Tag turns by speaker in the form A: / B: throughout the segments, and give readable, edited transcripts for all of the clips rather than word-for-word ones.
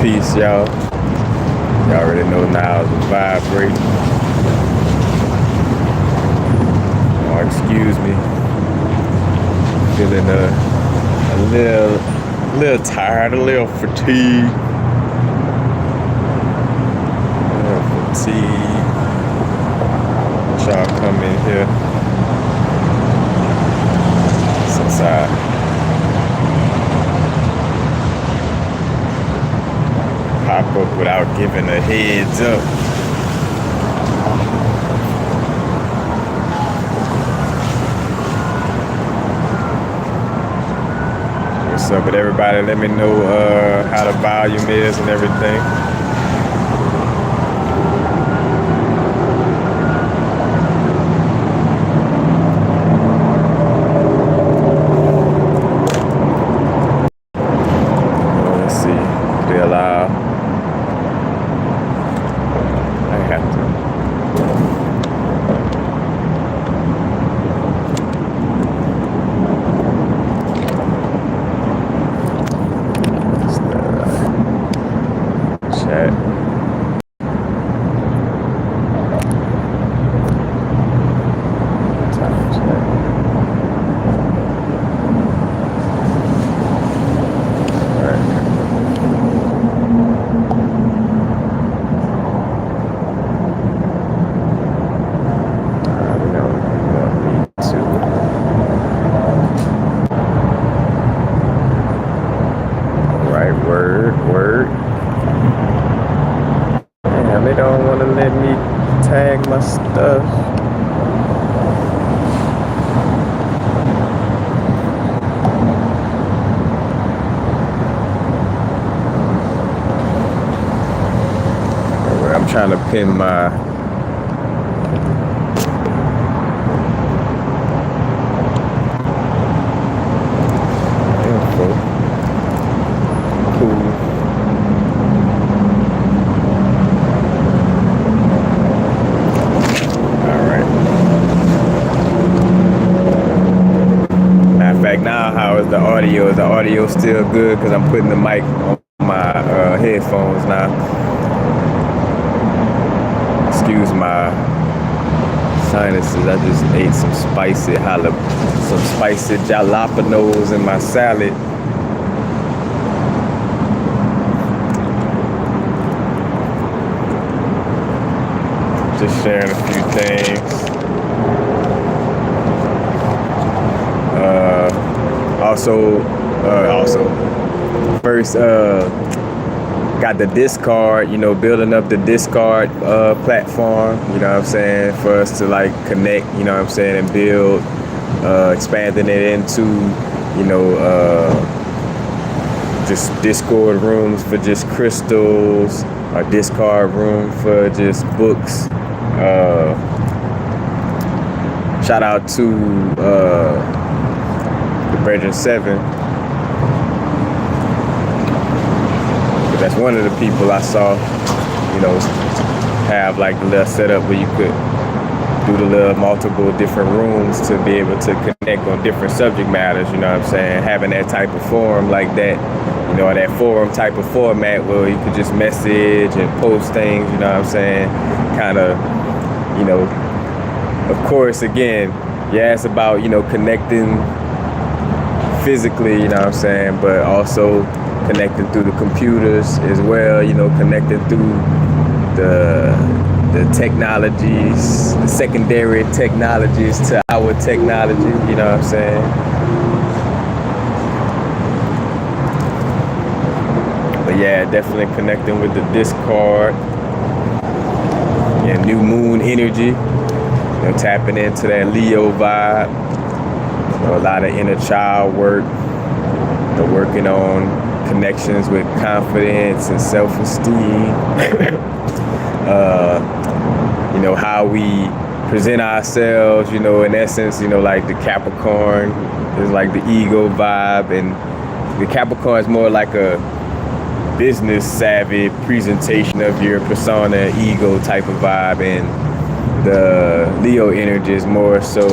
A: Peace, y'all. Y'all already know now the vibrate. Oh, excuse me. Feeling a little tired, a little fatigued. Y'all come in here. Since I pop up without giving a heads up. What's up with everybody? Let me know how the volume is and everything. Trying to pin my info. Cool. Alright. Matter of fact, now how is the audio? Is the audio still good? Because I'm putting the mic on my headphones now. Excuse my sinuses. I just ate some spicy jalapenos in my salad. Just sharing a few things. First, got the Discord, building up the Discord platform, you know what I'm saying, for us to like connect, you know what I'm saying, and build, expanding it into, just Discord rooms for just crystals, or Discord room for just books. Shout out to the Brethren 7. That's one of the people I saw, have like the little setup where you could do the little multiple different rooms to be able to connect on different subject matters, you know what I'm saying? Having that type of forum like that, that forum type of format where you could just message and post things, you know what I'm saying? Kind of, of course, again, you ask about, connecting physically, you know what I'm saying? But also connecting through the computers as well, connecting through the technologies, the secondary technologies to our technology, you know what I'm saying? But yeah, definitely connecting with the Discord. Yeah, new moon energy, tapping into that Leo vibe. A lot of inner child work, working on connections with confidence and self-esteem. How we present ourselves, in essence, like the Capricorn is like the ego vibe, and the Capricorn is more like a business savvy presentation of your persona, ego type of vibe, and the Leo energy is more so,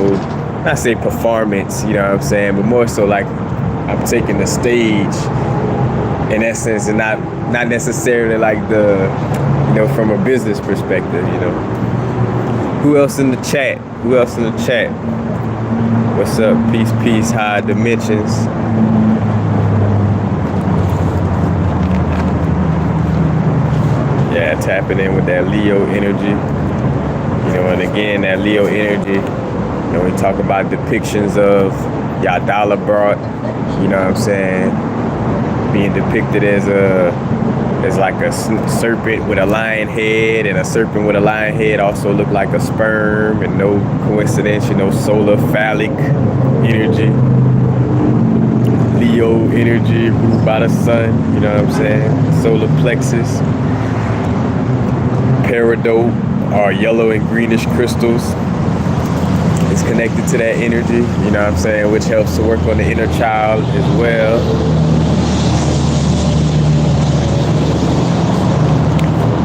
A: not say performance, you know what I'm saying, but more so like I'm taking the stage in essence, and not necessarily like the, from a business perspective, Who else in the chat? What's up? Peace, high dimensions. Yeah, tapping in with that Leo energy. And again, that Leo energy, we talk about depictions of Yadala brought, being depicted as like a serpent with a lion head, and a serpent with a lion head also look like a sperm, and no coincidence, solar phallic energy, Leo energy ruled by the sun, solar plexus, peridot, or yellow and greenish crystals, is connected to that energy, which helps to work on the inner child as well.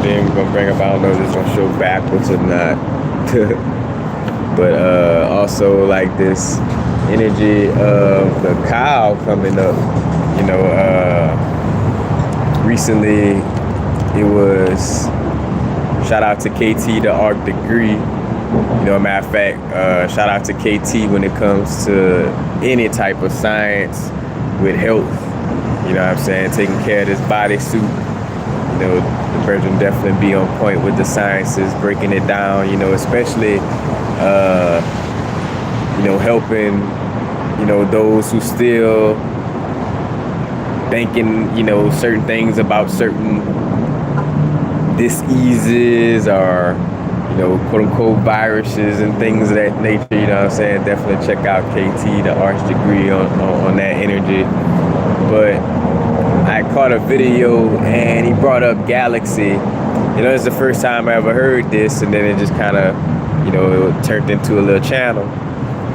A: Then we're gonna bring up, I don't know if it's gonna show backwards or not, but also like this energy of the cow coming up. Recently it was, shout out to KT, the Arc Degree. Matter of fact, shout out to KT when it comes to any type of science with health. Taking care of this bodysuit. The Virgin definitely be on point with the sciences, breaking it down. Especially, helping, those who still thinking, certain things about certain diseases or, quote unquote viruses and things of that nature, definitely check out KT, the Arch Degree on that energy. But I caught a video and he brought up GaLAXy. It's the first time I ever heard this, and then it just kind of, it turned into a little channel,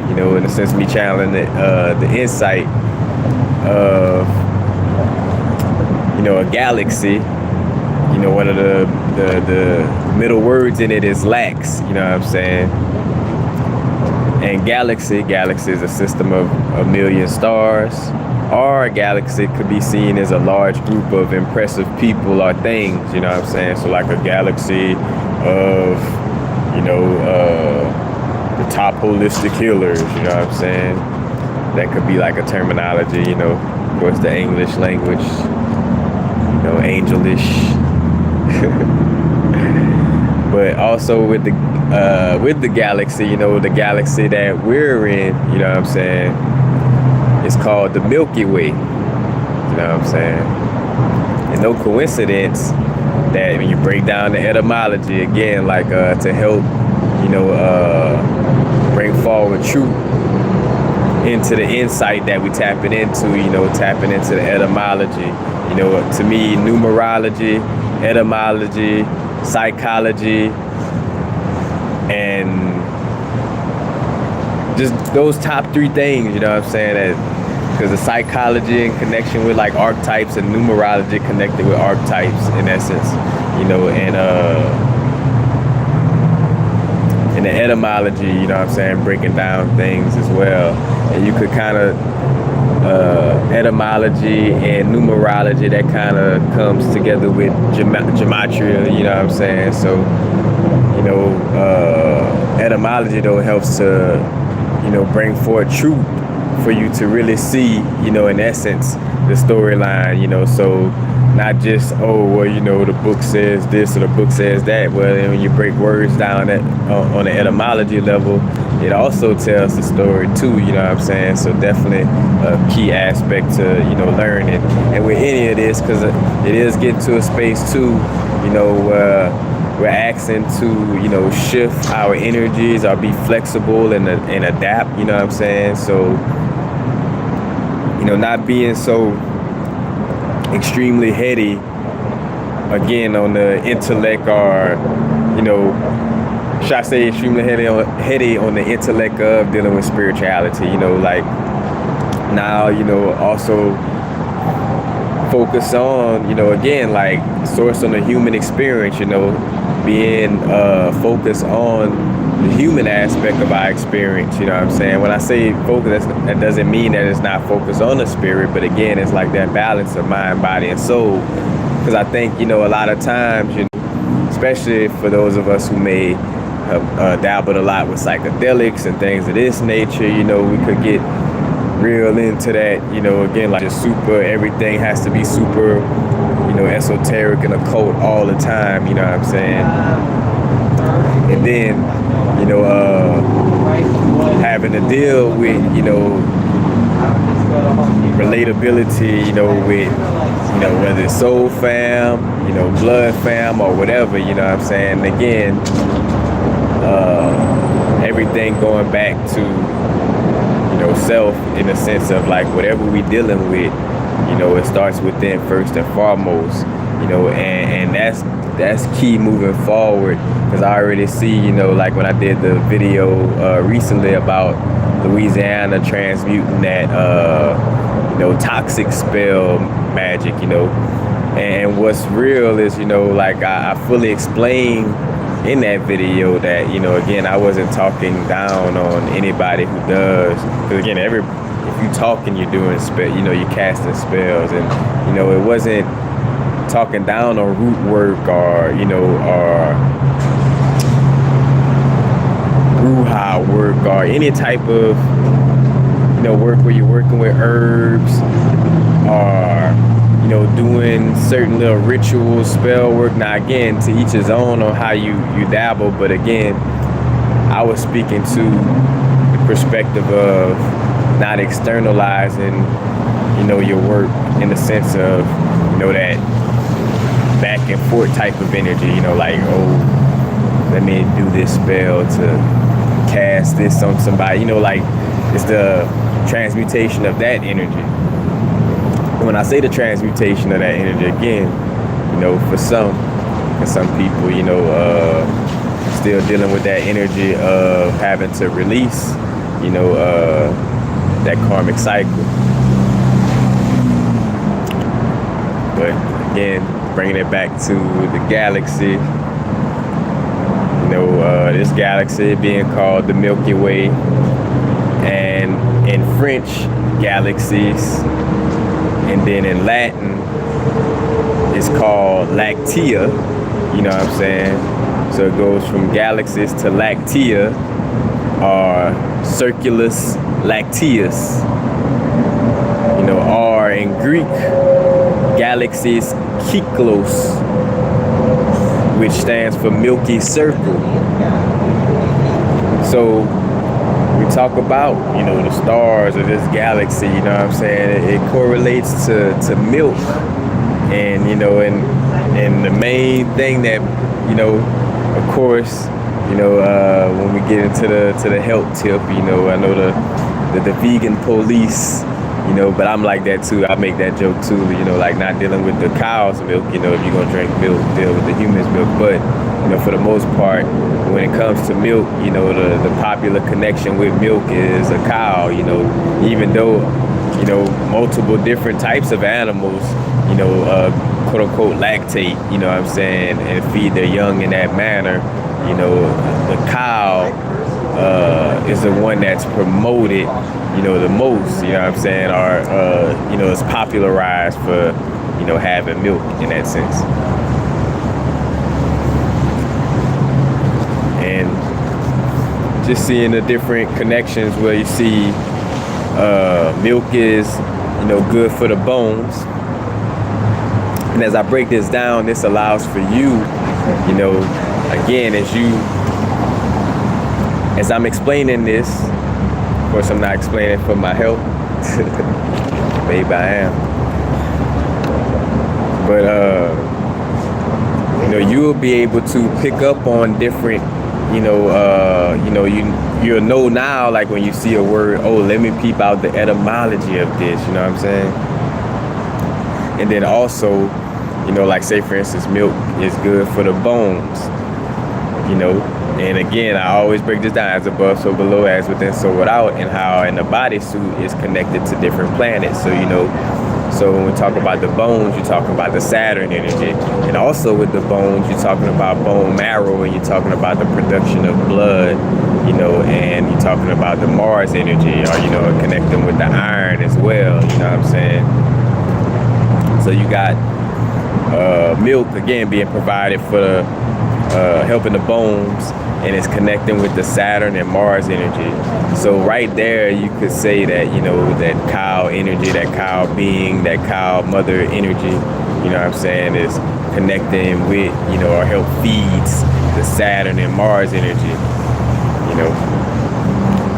A: in a sense, me channeling the insight of, a galaxy. One of the middle words in it is lax, And galaxy is a system of a million stars, or a galaxy could be seen as a large group of impressive people or things, So like a galaxy of, the top holistic healers, That could be like a terminology, of course, the English language, angelish. But also with the galaxy, the galaxy that we're in, it's called the Milky Way. And no coincidence that when you break down the etymology again, like to help, bring forward truth into the insight that we tapping into, tapping into the etymology. To me, numerology, etymology, psychology, and just those top three things, because the psychology in connection with like archetypes, and numerology connected with archetypes in essence, and the etymology, breaking down things as well. And you could kind of etymology and numerology, that kind of comes together with gematria, So, etymology though helps to, bring forth truth for you to really see, in essence, the storyline, So not just, the book says this or the book says that. Well, when you break words down on the etymology level, it also tells the story too, So definitely a key aspect to, learning. And with any of this, because it is getting to a space too, we're asking to, shift our energies or be flexible and adapt, So, not being so extremely heady, again, on the intellect, or, should I say extremely heady on the intellect of dealing with spirituality, like now, also focus on, again, like source on the human experience, being focused on the human aspect of our experience, you know what I'm saying? When I say focus, that doesn't mean that it's not focused on the spirit, but again, it's like that balance of mind, body, and soul. Because I think, you know, a lot of times, you know, especially for those of us who may have dabbled a lot with psychedelics and things of this nature, you know, we could get real into that, you know, again, like just super, everything has to be super, you know, esoteric and occult all the time, you know what I'm saying? And then, you know, having to deal with, you know, relatability, you know, with, you know, whether it's soul fam, you know, blood fam, or whatever, you know what I'm saying? And again, everything going back to, you know, self, in the sense of like whatever we dealing with, you know, it starts within first and foremost, you know, and that's key moving forward. Because I already see, you know, like when I did the video recently about Louisiana transmuting that, you know, toxic spell magic, you know, and what's real is, you know, like I fully explained in that video that, you know, again, I wasn't talking down on anybody who does, because again, if you talking, you're doing you know, you're casting spells, and, you know, it wasn't talking down on root work or, you know, or bruja work or any type of, you know, work where you're working with herbs or, you know, doing certain little rituals, spell work. Now again, to each his own on how you dabble, but again, I was speaking to the perspective of not externalizing, you know, your work in the sense of, you know, that back and forth type of energy, you know, like, oh, let me do this spell to cast this on somebody, you know, like it's the transmutation of that energy. When I say the transmutation of that energy, again, you know, for some people, you know, still dealing with that energy of having to release, you know, that karmic cycle. But again, bringing it back to the galaxy, you know, this galaxy being called the Milky Way, and in French, galaxies. And then in Latin, it's called lactea, you know what I'm saying? So it goes from galaxies to lactea, or circulus lacteus, you know, or in Greek, galaxies kyklos, which stands for milky circle. So we talk about, you know, the stars of this galaxy, you know what I'm saying? It correlates to milk, and, you know, and the main thing that, you know, of course, you know, when we get into the health tip, you know, I know the vegan police, you know, but I'm like that too. I make that joke too, you know, like not dealing with the cow's milk, you know, if you're gonna drink milk, deal with the human's milk. But, you know, for the most part, when it comes to milk, you know, the popular connection with milk is a cow, you know, even though, you know, multiple different types of animals, you know, quote unquote lactate, you know what I'm saying, and feed their young in that manner, you know, the cow is the one that's promoted, you know, the most, you know what I'm saying, or, you know, it's popularized for, you know, having milk in that sense. And just seeing the different connections where you see milk is, you know, good for the bones. And as I break this down, this allows for you, you know, again, as I'm explaining this, of course I'm not explaining for my health, maybe I am, but you know, you'll be able to pick up on different, you know, you'll know now, like when you see a word, oh, let me peep out the etymology of this, you know what I'm saying? And then also, you know, like say for instance, milk is good for the bones, you know. And again, I always break this down, as above, so below, as within, so without, and how in the bodysuit is connected to different planets. So, you know, So when we talk about the bones, you're talking about the Saturn energy. And also with the bones, you're talking about bone marrow, and you're talking about the production of blood, you know, and you're talking about the Mars energy, or, you know, connecting with the iron as well, you know what I'm saying? So you got milk, again, being provided for the, helping the bones, and it's connecting with the Saturn and Mars energy. So right there, you could say that, you know, that cow energy, that cow being, that cow mother energy, you know what I'm saying, is connecting with, you know, or help feeds the Saturn and Mars energy, you know.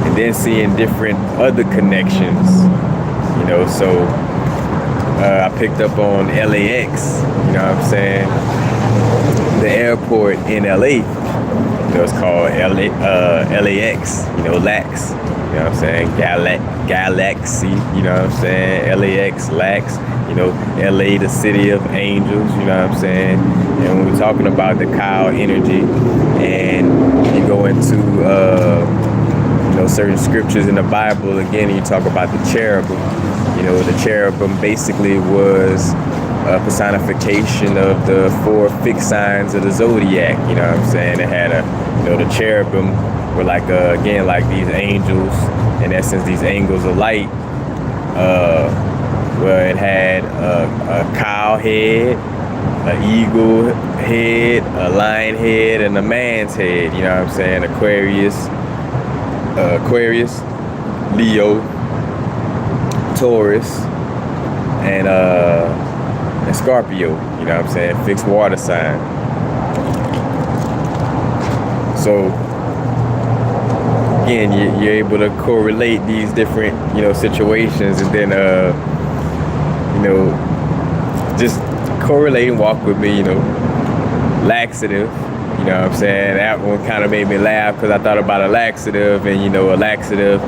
A: And then seeing different other connections, you know, so I picked up on LAX, you know what I'm saying, the airport in LA. You know, it's called LAX, you know, LAX, you know what I'm saying, GaLAXy, you know what I'm saying, LAX, LAX, you know, LA, the city of angels, you know what I'm saying. And when we're talking about the cow energy, and you go into, you know, certain scriptures in the Bible, again, you talk about the cherubim. You know, the cherubim basically was a personification of the 4 fixed signs of the zodiac, you know what I'm saying. It had you know, the cherubim were like, again, like these angels, in essence, these angels of light, where it had a cow head, an eagle head, a lion head, and a man's head, you know what I'm saying. Aquarius, Leo, Taurus, and Scorpio, you know what I'm saying, fixed water sign. So again, you're able to correlate these different, you know, situations, and then you know, just correlate and walk with me, you know. Laxative, you know what I'm saying, that one kind of made me laugh, because I thought about a laxative, and, you know, a laxative,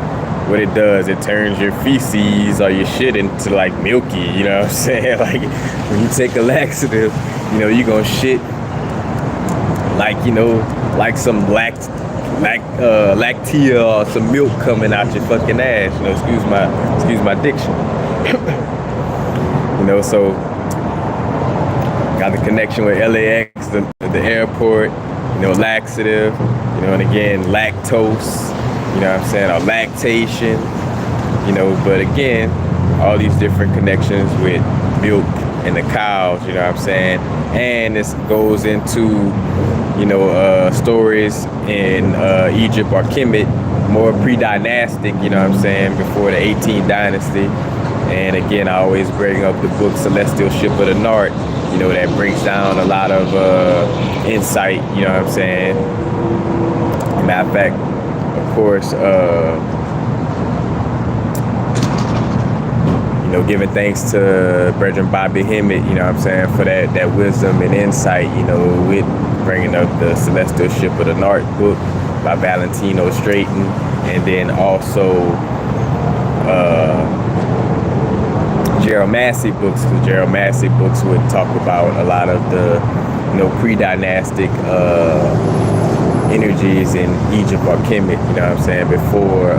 A: what it does, it turns your feces or your shit into like milky, you know what I'm saying? Like when you take a laxative, you know, you're gonna shit like, you know, like some lactia or some milk coming out your fucking ass, you know, excuse my diction. You know, so got the connection with LAX, the airport, you know, laxative, you know, and again, lactose, you know what I'm saying, or lactation, you know, but again, all these different connections with milk and the cows, you know what I'm saying. And this goes into, you know, stories in Egypt or Kemet, more pre-dynastic, you know what I'm saying, before the 18th dynasty. And again, I always bring up the book Celestial Ship of the North, you know, that breaks down a lot of insight, you know what I'm saying. Matter of fact, of course, you know, giving thanks to Brethren Bobby Hemmett, you know what I'm saying, for that wisdom and insight, you know, with bringing up the Celestial Ship of the North book by Valentino Straighten, and then also Gerald Massey books, because Gerald Massey books would talk about a lot of the, you know, pre-dynastic energies in Egypt or Kemet, you know what I'm saying, before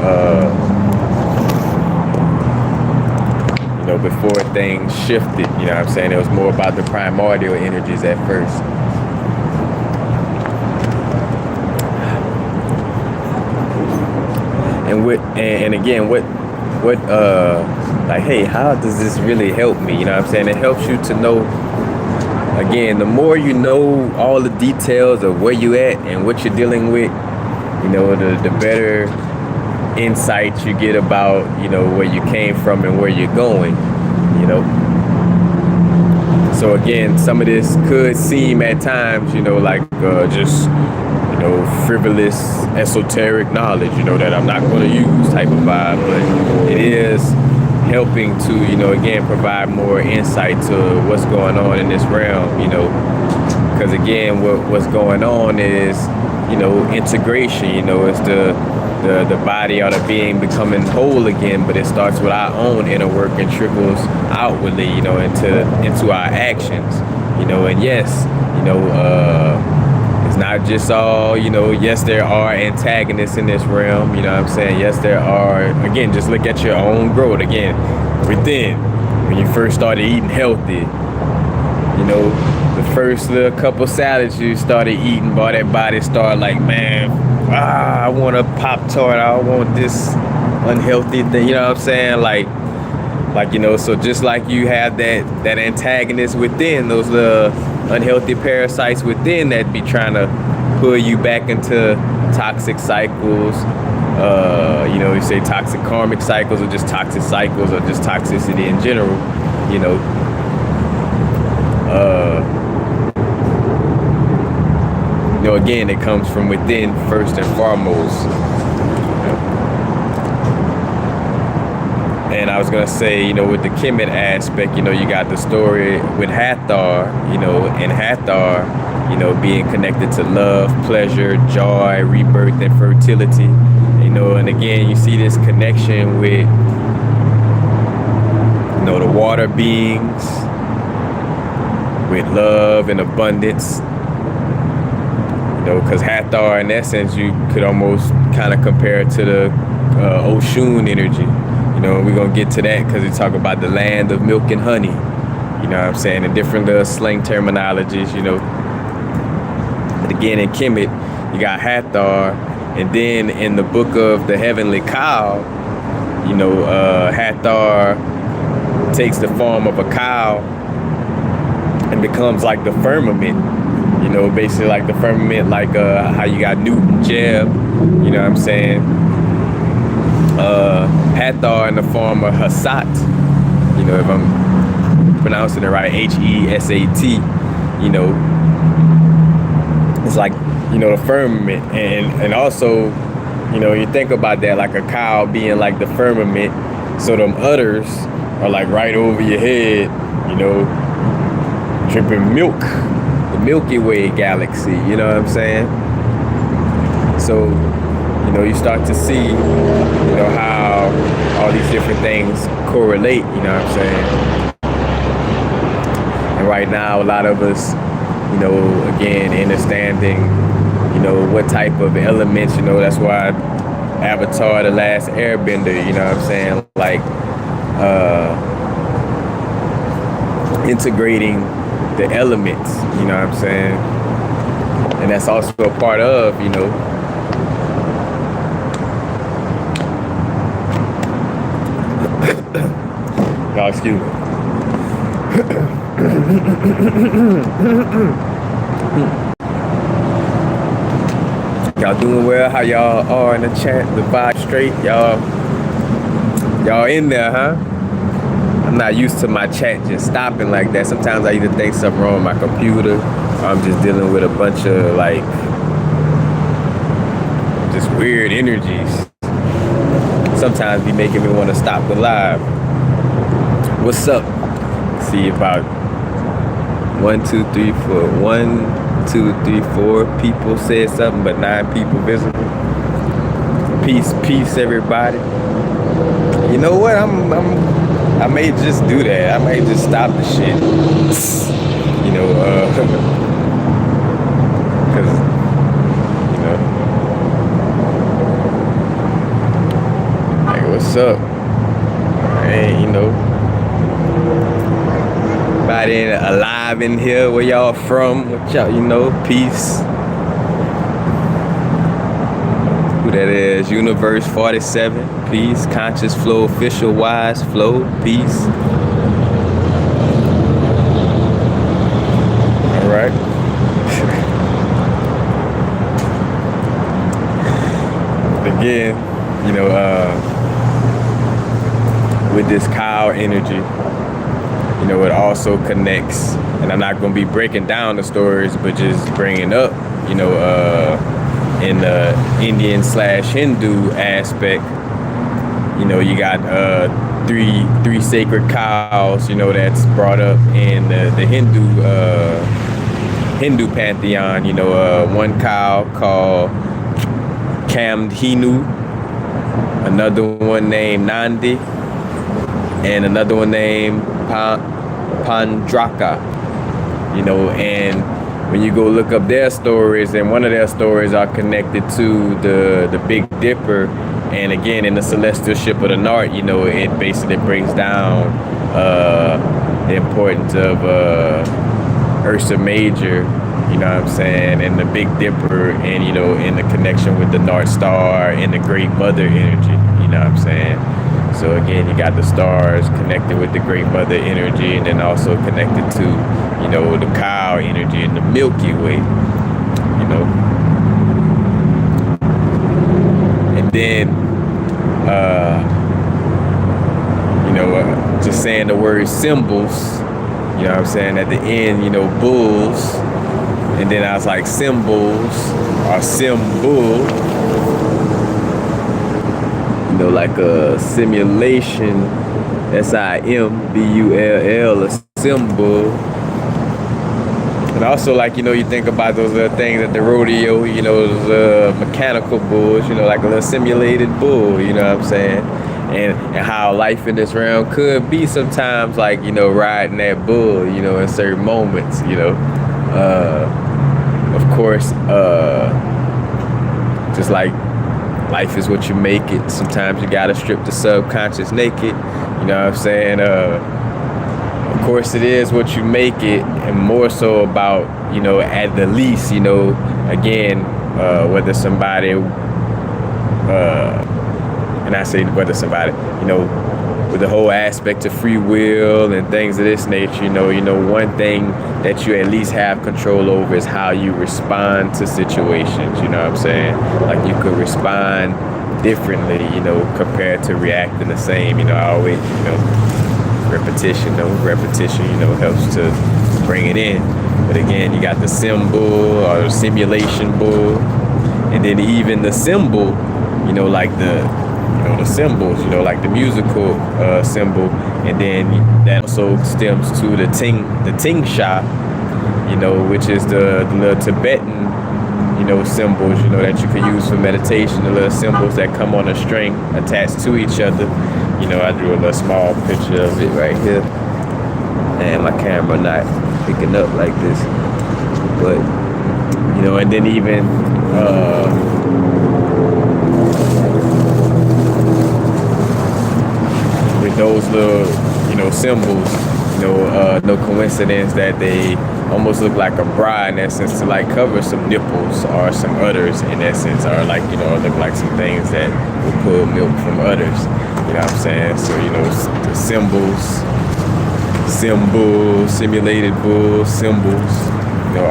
A: you know, before things shifted, you know what I'm saying. It was more about the primordial energies at first. And again, what like, hey, how does this really help me? You know what I'm saying? It helps you to know, again, the more you know all the details of where you at and what you're dealing with, you know, the better insight you get about, you know, where you came from and where you're going, you know. So again, some of this could seem at times, you know, like just, you know, frivolous, esoteric knowledge, you know, that I'm not going to use type of vibe, but it is helping to, you know, again, provide more insight to what's going on in this realm, you know, because again, what's going on is, you know, integration, you know, it's the body or the being becoming whole again, but it starts with our own inner work and trickles outwardly, you know, into our actions, you know. And yes, you know, it's not just all, you know, yes, there are antagonists in this realm, you know what I'm saying? Yes, there are, again, just look at your own growth, again, within, when you first started eating healthy. You know, the first little couple salads you started eating, boy, that body started like, man, I want a Pop-Tart, I want this unhealthy thing, you know what I'm saying? Like, you know, so just like you have that antagonist within, those little unhealthy parasites within that be trying to pull you back into toxic cycles. You know, you say toxic karmic cycles, or just toxic cycles, or just toxicity in general, you know. You know, again, it comes from within first and foremost. And I was gonna say, you know, with the Kemet aspect, you know, you got the story with Hathor, you know, and Hathor, you know, being connected to love, pleasure, joy, rebirth, and fertility. You know, and again, you see this connection with, you know, the water beings, with love and abundance. You know, because Hathor, in essence, you could almost kind of compare it to the Oshun energy. You know, we're going to get to that because we talk about the land of milk and honey. You know what I'm saying? And different little slang terminologies, you know. But again, in Kemet, you got Hathor. And then in the book of the Heavenly Cow, you know, Hathor takes the form of a cow and becomes like the firmament. You know, basically like the firmament, like how you got Newton, Jeb, you know what I'm saying? Hathor in the form of Hasat, you know, if I'm pronouncing it right, Hesat, you know, it's like, you know, the firmament. And also, you know, you think about that, like a cow being like the firmament, so them udders are like right over your head, you know, dripping milk, the Milky Way galaxy, you know what I'm saying? So, you know, you start to see, you know, how all these different things correlate, you know what I'm saying? And right now, a lot of us, you know, again, understanding, you know, what type of elements, you know, that's why Avatar, The Last Airbender, you know what I'm saying? Like, integrating the elements, you know what I'm saying? And that's also a part of, you know, y'all excuse me. Y'all doing well? How y'all are in the chat? The vibe straight? Y'all in there, huh? I'm not used to my chat just stopping like that. Sometimes I either think something wrong with my computer, or I'm just dealing with a bunch of like just weird energies. Sometimes be making me want to stop the live. What's up? See about 1, 2, 3, 4. 1, 2, 3, 4 people said something, but 9 people visible. Peace, everybody. You know what? I may just do that. I may just stop the shit. You know, because, you know, like, what's up? Hey, you know, everybody alive in here, where y'all from? What y'all, you know, peace. Who that is? Universe 47, peace. Conscious Flow, Official Wise Flow, peace. All right. Again, you know, with this cow energy, you know, it also connects, and I'm not going to be breaking down the stories, but just bringing up, you know, in the Indian/Hindu aspect, you know, you got three sacred cows, you know, that's brought up in the Hindu pantheon. You know, one cow called Kamdhenu, another one named Nandi, and another one named Pandraka. You know, and when you go look up their stories, and one of their stories are connected to the Big Dipper, and again in the celestial ship of the North, you know, it basically breaks down the importance of Ursa Major, you know what I'm saying, and the Big Dipper, and, you know, in the connection with the North Star and the Great Mother energy, you know what I'm saying. So again, you got the stars connected with the Great Mother energy, and then also connected to, you know, the cow energy and the Milky Way, you know. And then, you know, just saying the word symbols, you know what I'm saying, at the end, you know, bulls, and then I was like symbols or symbol, you know, like a simulation, SIMBULL, a symbol. And also, like, you know, you think about those little things at the rodeo, you know, those mechanical bulls, you know, like a little simulated bull, you know what I'm saying? And how life in this realm could be sometimes, like, you know, riding that bull, you know, in certain moments, you know. Of course, just like life is what you make it. Sometimes you gotta strip the subconscious naked, you know what I'm saying? Of course it is what you make it, and more so about, you know, at the least, you know, again, whether somebody, and I say whether somebody, you know, with the whole aspect of free will and things of this nature, you know, one thing that you at least have control over is how you respond to situations, you know what I'm saying? Like, you could respond differently, you know, compared to reacting the same, you know. I always, you know, repetition, you know, helps to bring it in. But again, you got the symbol or the simulation bull, and then even the symbol, you know, like the, you know, the symbols, you know, like the musical symbol, and then that also stems to the ting sha, you know, which is the little Tibetan, you know, symbols, you know, that you can use for meditation, the little symbols that come on a string attached to each other. You know, I drew a little small picture of it right here, and my camera not picking up like this, but, you know, and then even with those little, you know, symbols, you know, no coincidence that they almost look like a bra in essence, to like cover some nipples or some udders in essence, or like, you know, look like some things that will pull milk from udders, you know what I'm saying? So, you know, the symbols, simulated bulls, symbols, you know,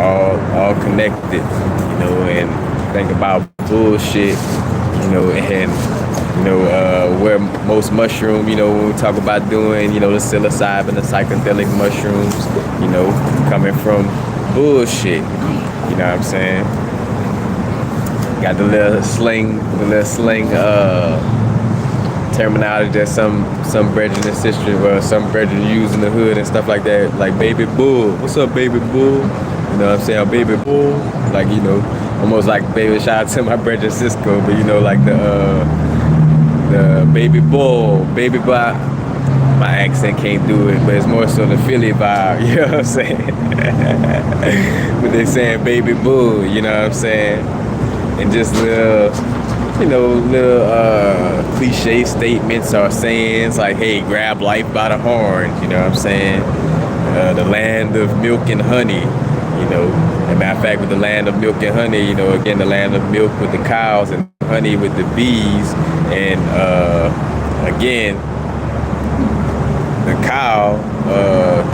A: all connected, you know. And think about bullshit, you know, and, you know, where most mushroom, you know, when we talk about doing, you know, the psilocybin, the psychedelic mushrooms, you know, coming from bullshit, you know what I'm saying? Got the little slang terminology that some brethren and sisters, or some brethren use in the hood and stuff like that, like baby bull. What's up, baby bull? You know what I'm saying? Baby bull, like, you know, almost like baby, shout out to my brethren Cisco, but, you know, like the baby bull, baby bop. My accent can't do it, but it's more so the Philly vibe, you know what I'm saying? But they saying baby bull, you know what I'm saying? And just little, you know, little cliche statements or sayings like, hey, grab life by the horns, you know what I'm saying? The land of milk and honey, you know. As a matter of fact, with the land of milk and honey, you know, again, the land of milk with the cows and honey with the bees, and again, the cow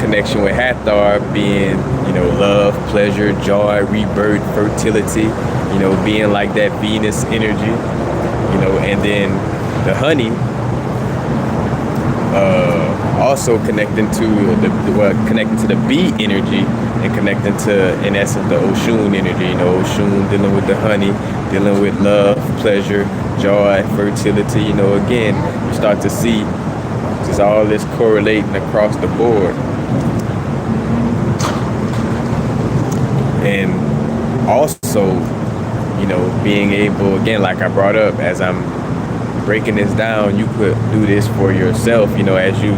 A: connection with Hathor being, you know, love, pleasure, joy, rebirth, fertility, you know, being like that Venus energy, you know. And then the honey also connecting to the bee energy, and connecting to, in essence, the Oshun energy. You know, Oshun dealing with the honey, dealing with love, pleasure, joy, fertility. You know, again, you start to see just all this correlating across the board. And also, you know, being able, again, like I brought up, as I'm breaking this down, you could do this for yourself, you know, as you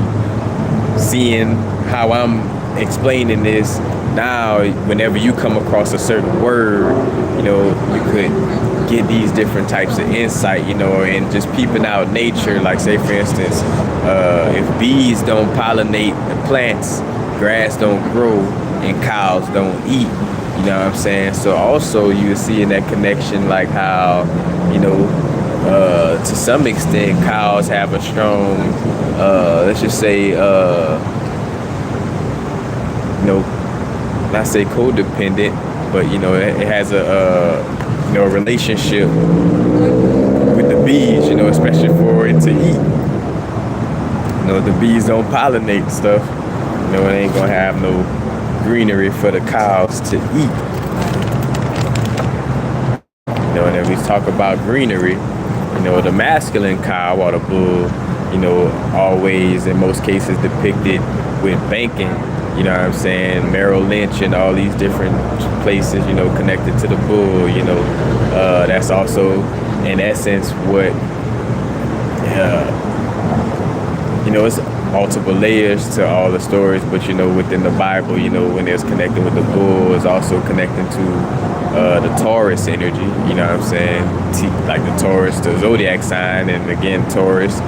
A: seeing how I'm explaining this now. Whenever you come across a certain word, you know, you could get these different types of insight, you know, and just peeping out nature. Like, say for instance, if bees don't pollinate the plants, grass don't grow, and cows don't eat. You know what I'm saying? So also you see in that connection, like how, you know, to some extent, cows have a strong, let's just say, you know, not say codependent, but you know, it has a you know, a relationship with the bees, you know, especially for it to eat. You know, the bees don't pollinate stuff. You know, it ain't gonna have no greenery for the cows to eat. You know, and then we talk about greenery, you know, the masculine cow or the bull, you know, always in most cases depicted with banking. You know what I'm saying? Merrill Lynch and all these different places, you know, connected to the bull, you know, that's also in essence what, you know, it's multiple layers to all the stories, but you know, within the Bible, you know, when it's connected with the bull, it's also connecting to the Taurus energy, you know what I'm saying? Like the Taurus, the zodiac sign, and again, Taurus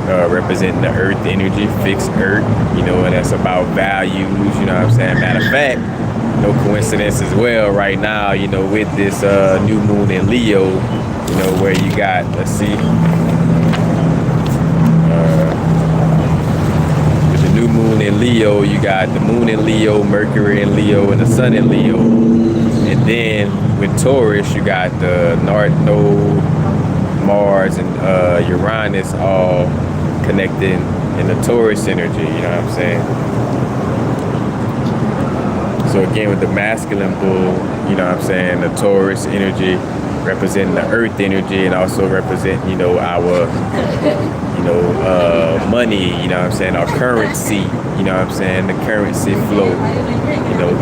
A: representing the earth energy, fixed earth, you know, and that's about values, you know what I'm saying? Matter of fact, no coincidence as well right now, you know, with this new moon in Leo, you know, where you got, let's see, with the new moon in Leo, you got the moon in Leo, Mercury in Leo, and the sun in Leo. And then with Taurus, you got the North Node, Mars, and Uranus all connecting in the Taurus energy, you know what I'm saying? So again, with the masculine bull, you know what I'm saying, the Taurus energy representing the earth energy and also represent, you know, our, you know, money, you know what I'm saying, our currency, you know what I'm saying, the currency flow, you know,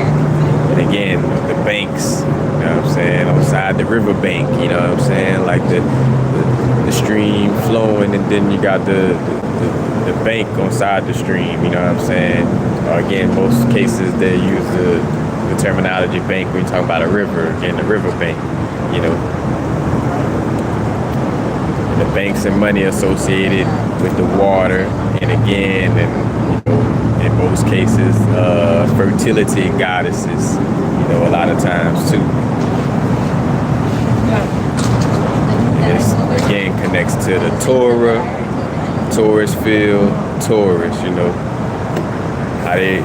A: and again, the banks, you know what I'm saying, on side the river bank, you know what I'm saying, like the stream flowing, and then you got the bank on side the stream, you know what I'm saying. Again, most cases they use the terminology bank when you talk about a river, again, the river bank, you know. And the banks and money associated with the water, and again, and you know, in most cases, fertility goddesses, you know, a lot of times too. This again connects to the Torah, Taurus field, Taurus, you know, how they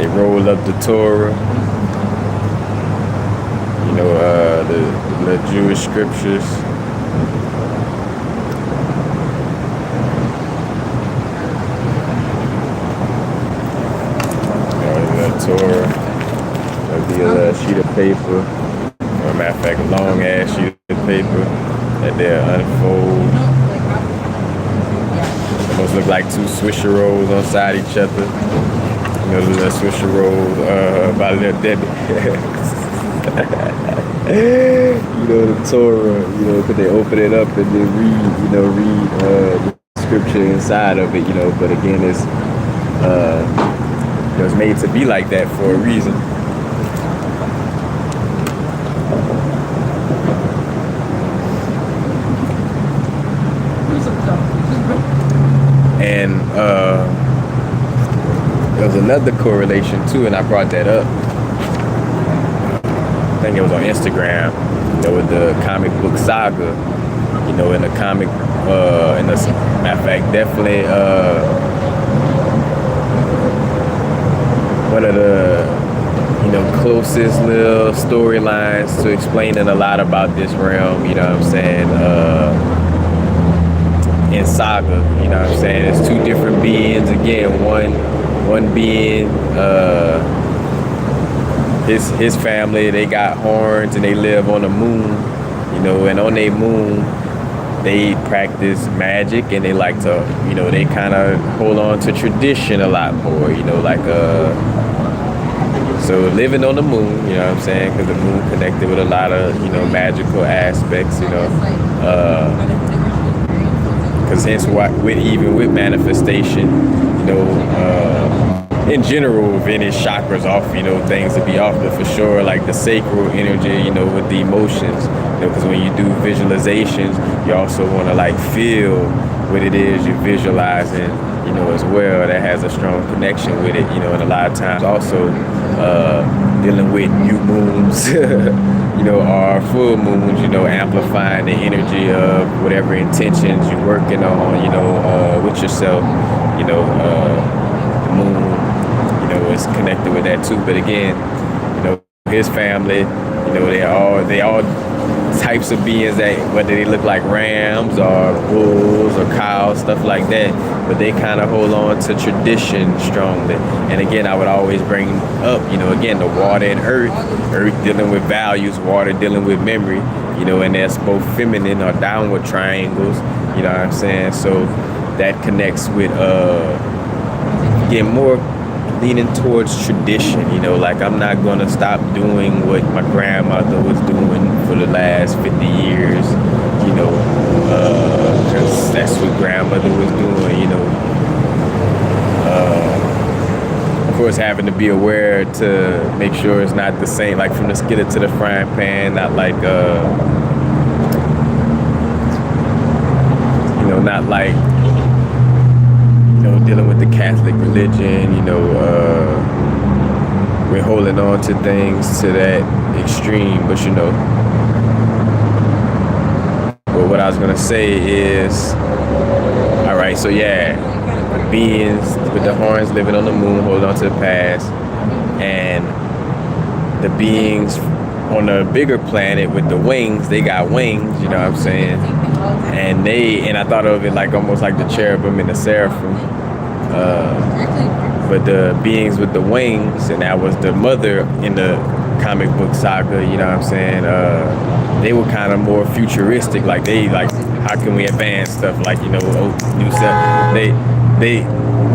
A: roll up the Torah, you know, the Jewish scriptures. Torah, that'd be a sheet of paper, or a matter of fact, a long ass sheet of paper that they'll unfold. Almost look like two Swisher rolls on side each other. You know, the little Swisher rolls by Little Debbie. You know, the Torah, you know, because they open it up and then read the scripture inside of it, you know, but again, it's it was made to be like that for a reason. And there was another correlation too, and I brought that up. I think it was on Instagram, you know, with the comic book Saga. You know, in the comic, in the matter of fact, definitely one of the, you know, closest little storylines to explaining a lot about this realm, you know what I'm saying, in Saga, you know what I'm saying, it's two different beings, again, one being, his family, they got horns and they live on the moon, you know, and on their moon, they practice magic and they like to, you know, they kind of hold on to tradition a lot more, you know, like, so living on the moon, you know what I'm saying, because the moon connected with a lot of, you know, magical aspects, you know, because hence why, even with manifestation, you know, in general, if any chakras off, you know, things to be off, but for sure, like the sacral energy, you know, with the emotions, You know, because when you do visualizations, you also want to like feel what it is you're visualizing, you know, as well. That has a strong connection with it, you know, and a lot of times also dealing with new moons, you know, or full moons, you know, amplifying the energy of whatever intentions you're working on, you know, with yourself, you know, the moon, you know, is connected with that too. But again, you know, his family, you know, they all types of beings that, whether they look like rams or bulls or cows, stuff like that, but they kind of hold on to tradition strongly. And again, I would always bring up, you know, again, the water and earth dealing with values, water dealing with memory, you know, and that's both feminine or downward triangles, you know what I'm saying? So that connects with getting more leaning towards tradition, you know, like I'm not gonna stop doing what my grandmother was doing for the last 50 years, you know, because that's what grandmother was doing, you know. Of course, having to be aware to make sure it's not the same, like from the skillet to the frying pan, not like, you know, not like, dealing with the Catholic religion, you know, we're holding on to things to that extreme, but you know. But what I was gonna say is, all right, so yeah, beings with the horns living on the moon, holding on to the past, and the beings on the bigger planet with the wings, they got wings, you know what I'm saying? And I thought of it like almost like the cherubim and the seraphim. But the beings with the wings, and that was the mother in the comic book Saga, you know what I'm saying? They were kind of more futuristic, like how can we advance stuff, like, you know, new stuff.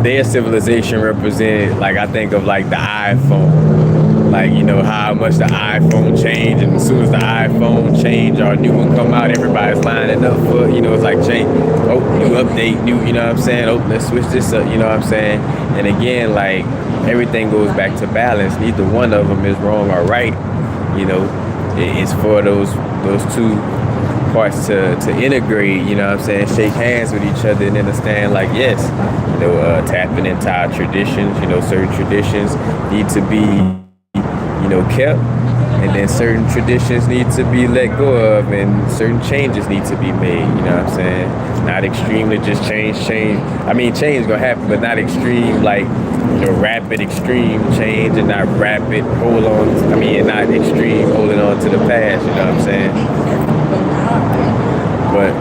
A: Their civilization represented, like, I think of like the iPhone, like, you know, how much the iPhone changed, and as soon as the iPhone changed or a new one come out, everybody's lining up for, you know, it's like change, new update, new, you know what I'm saying, let's switch this up, you know what I'm saying? And again, like, everything goes back to balance. Neither one of them is wrong or right, you know. It's for those two parts to integrate, you know what I'm saying, shake hands with each other and understand, like, yes, you know, tapping into our traditions, you know, certain traditions need to be, you know, kept, and then certain traditions need to be let go of, and certain changes need to be made, you know what I'm saying? Not extremely just change. I mean, change gonna happen, but not extreme, like, you know, rapid extreme change, and not rapid not extreme holding on to the past, you know what I'm saying? But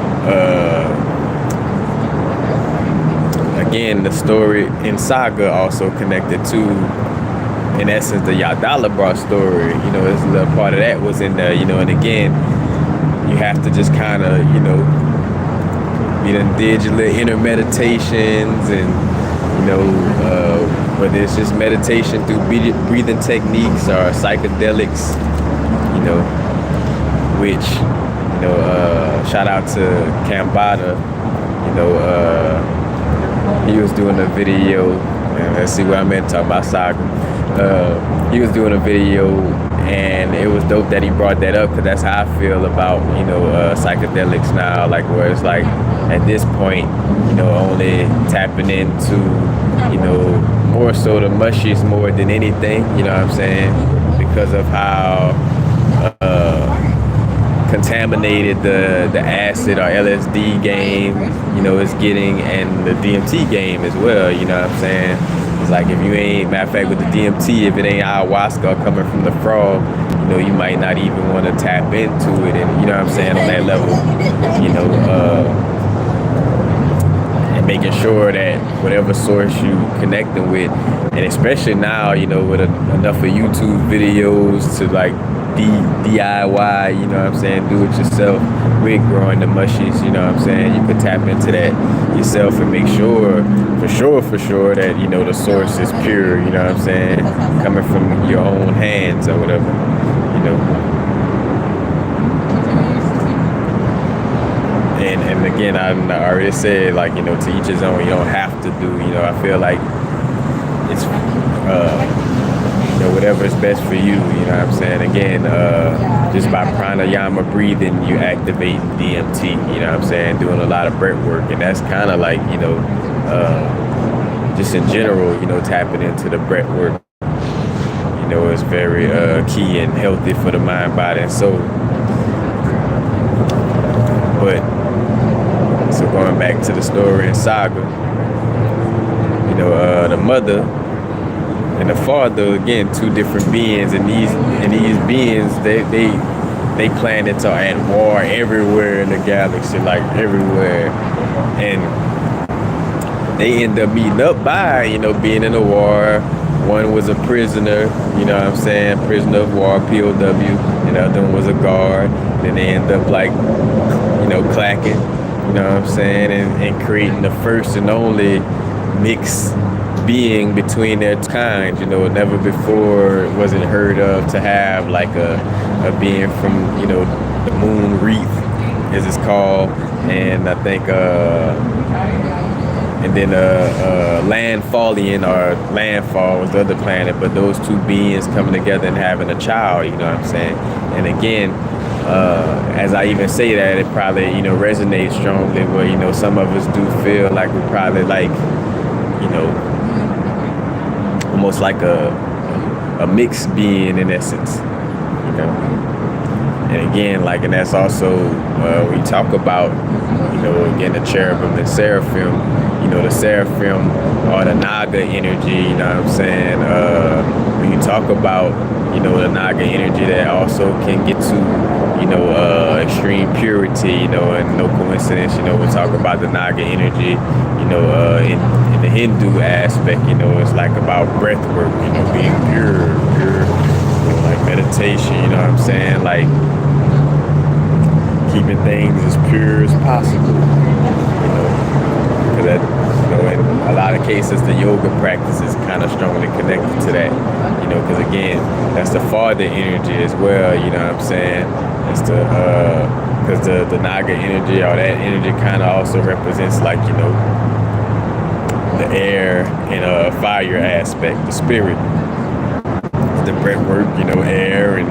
A: again, the story in Saga also connected to, in essence, the Yadalabra story, you know, there's a little part of that was in there, you know, and again, you have to just kind of, you know, you done did your little inner meditations, and, you know, whether it's just meditation through breathing techniques or psychedelics, you know, which, you know, shout out to Kambada, you know, he was doing a video, and let's see what I meant to talk about Saga. He was doing a video, and it was dope that he brought that up, because that's how I feel about, you know, psychedelics now, like, where it's like, at this point, you know, only tapping into, you know, more so the mushies more than anything, you know what I'm saying, because of how contaminated the acid or LSD game, you know, is getting, and the DMT game as well, you know what I'm saying. It's like, if you ain't, matter of fact, with the DMT, if it ain't ayahuasca coming from the frog, you know, you might not even want to tap into it, and, you know what I'm saying, on that level, you know, and making sure that whatever source you connecting with, and especially now, you know, with enough of YouTube videos to like DIY, you know what I'm saying, do it yourself with growing the mushies, you know what I'm saying, you can tap into that yourself and make sure, for sure that, you know, the source is pure, you know what I'm saying, coming from your own hands or whatever, you know. And again, I already said, like, you know, to each his own, you don't have to do, you know, I feel like it's whatever is best for you, you know what I'm saying? Again, just by pranayama breathing, you activate DMT, you know what I'm saying? Doing a lot of breath work, and that's kind of like, just in general, tapping into the breath work, is very key and healthy for the mind, body, and soul. But, so going back to the story in Saga, the mother and the father, again, two different beings, and these beings, they planets are at war everywhere in the galaxy, like everywhere, and they end up meeting up by, being in a war. One was a prisoner, you know what I'm saying, prisoner of war, POW, and the other one was a guard. Then they end up like, clacking, you know what I'm saying, and creating the first and only mixed being between their kind. Never before was it heard of to have like a being from, the moon wreath, as it's called, and I think and then Landfallian, or Landfall was the other planet, but those two beings coming together and having a child, you know what I'm saying? And again, as I even say that, it probably, resonates strongly where, some of us do feel like we probably like, almost like a mixed being in essence, And again, and that's also, we talk about, again, the cherubim and seraphim, the seraphim or the Naga energy, you know what I'm saying? When you talk about, the Naga energy, that also can get to, extreme purity, and no coincidence, we'll talk about the Naga energy, in the Hindu aspect, it's like about breath work, being pure, like meditation, you know what I'm saying? Like keeping things as pure as possible, because that, in a lot of cases, the yoga practice is kind of strongly connected to that, because again, that's the father energy as well, you know what I'm saying? It's the, because the Naga energy, or that energy kind of also represents like, the air and fire aspect, the spirit, the breath work, air and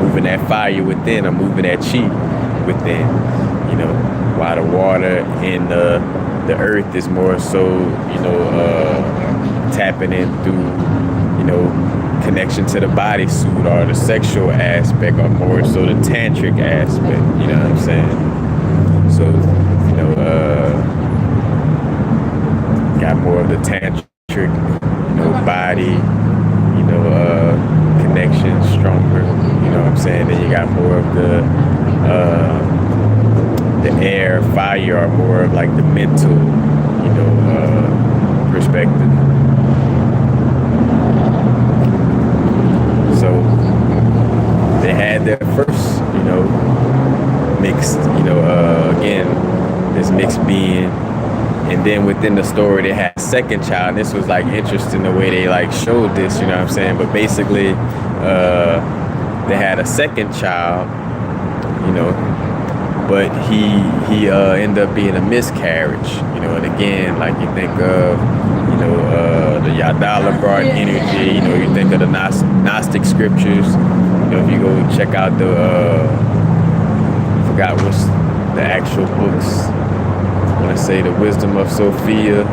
A: moving that fire within, or moving that chi within, while the water and the earth is more so, tapping in through, connection to the bodysuit, or the sexual aspect, or more so the tantric aspect, you know what I'm saying? So, got more of the tantric, body, connection stronger, you know what I'm saying? Then you got more of the air, fire, or more of like the mental, perspective. So they had their first, mixed, again, this mixed being. And then within the story, they had a second child. And this was like interesting the way they like showed this, you know what I'm saying? But basically, they had a second child, but he ended up being a miscarriage, and again, like you think of, the Yadala brought energy, you think of the Gnostic scriptures, if you go check out the, I forgot what's the actual books, I want to say the Wisdom of Sophia,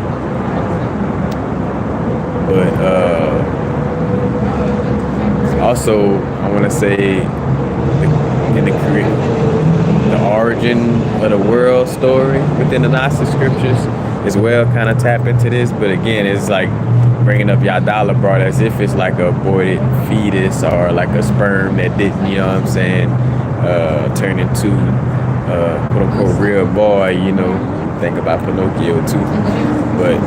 A: but also I want to say the origin of the world story within the Gnostic scriptures as well kind of tap into this, but again, it's like bringing up Yadala brought as if it's like a aborted fetus, or like a sperm that didn't, you know what I'm saying, turn into quote unquote real boy, think about Pinocchio too. But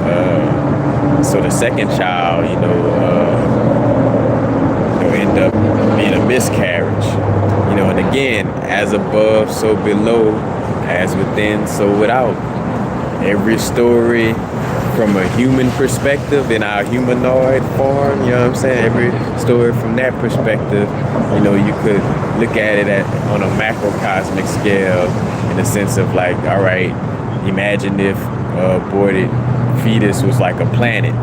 A: so the second child, end up being a miscarriage, and again, as above, so below, as within, so without. Every story from a human perspective in our humanoid form, you know what I'm saying? Every story from that perspective, you could look at it on a macrocosmic scale, in the sense of like, all right, imagine if aborted fetus was like a planet,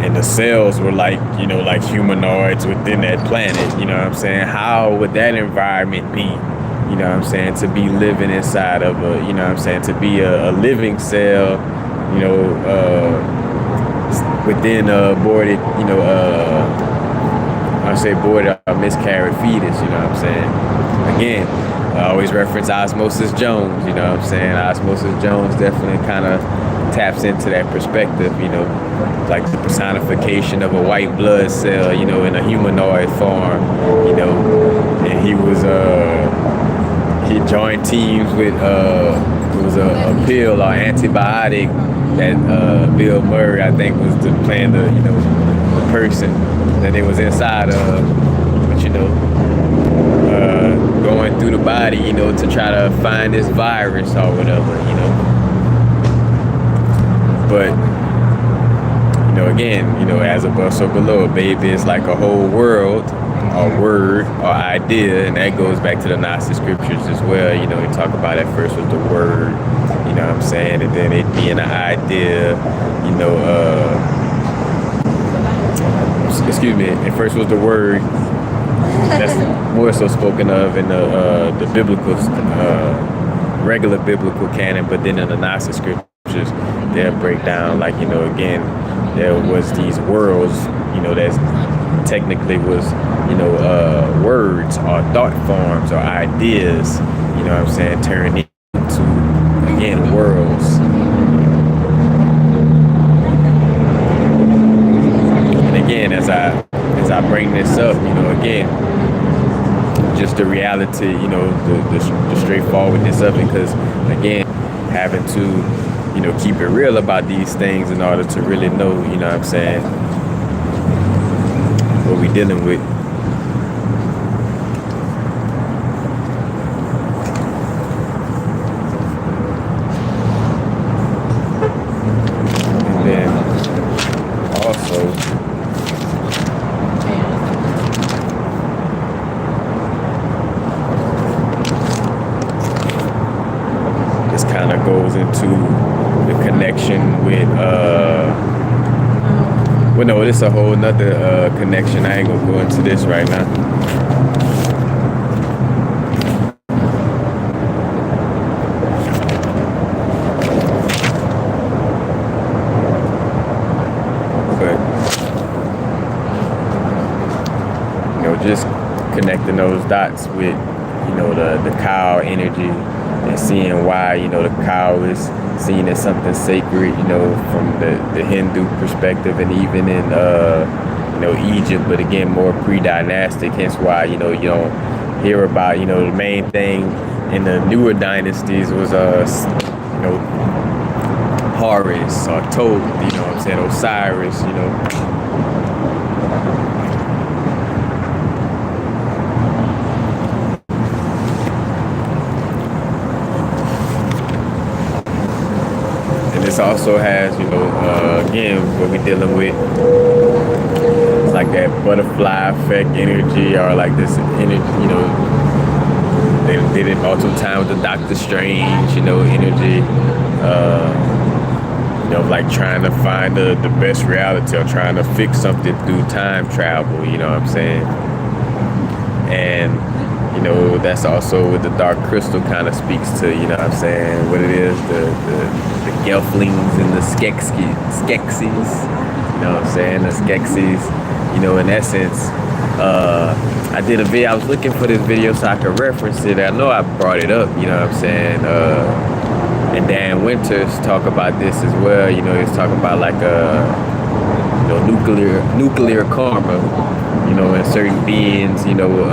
A: and the cells were like, you know, like humanoids within that planet, you know what I'm saying? How would that environment be, you know what I'm saying, to be living inside of a, you know what I'm saying, to be a living cell, you know, within a aborted, you know, I say aborted or miscarried fetus, you know what I'm saying? Again, I always reference Osmosis Jones, you know what I'm saying? Osmosis Jones definitely kind of taps into that perspective, you know, like the personification of a white blood cell, you know, in a humanoid form, you know, and he joined teams with, it was a pill or antibiotic that Bill Murray, I think, was playing the, you know, the person that it was inside of, but, you know, going through the body, you know, to try to find this virus or whatever, you know. But, you know, again, you know, as above, so below, baby, it's like a whole world or word or idea, and that goes back to the Gnostic scriptures as well. You know, we talk about at first with the word, you know what I'm saying, and then it being an idea, you know, excuse me, at first was the word that's more so spoken of in the biblical, regular biblical canon, but then in the Gnostic scriptures, they'll break down, like, you know, again, there was these worlds, you know, that technically was, you know, words or thought forms or ideas, you know what I'm saying, turned into, again, worlds. And again, as I bring this up, you know, again, just the reality, you know, the straightforwardness of it, because again, having to, you know, keep it real about these things in order to really know, you know what I'm saying, what we dealing with. And then also, this kind of goes into the connection with well, no, this is a whole nother connection. I ain't gonna go into this right now. But, you know, just connecting those dots with, you know, the cow energy and seeing why, you know, the cow is seen as something sacred, you know, from the Hindu perspective, and even in you know, Egypt, but again more pre-dynastic, hence why, you know, you don't hear about, you know, the main thing in the newer dynasties was you know, Horus or Thoth, you know what I'm saying, Osiris, you know. This also has, you know, again, what we're dealing with, it's like that butterfly effect energy, or like this energy, you know, they did it multiple times with the Doctor Strange, you know, energy, you know, like trying to find the best reality or trying to fix something through time travel, you know what I'm saying? And, you know, that's also what the dark crystal kind of speaks to, you know what I'm saying, what it is, the Gelflings and the Skeksis, you know what I'm saying, the Skeksis, you know, in essence, I did a video, I was looking for this video so I could reference it. I know I brought it up, you know what I'm saying, and Dan Winters talk about this as well, you know, he's talking about like you know, nuclear karma, you know, and certain beings, you know,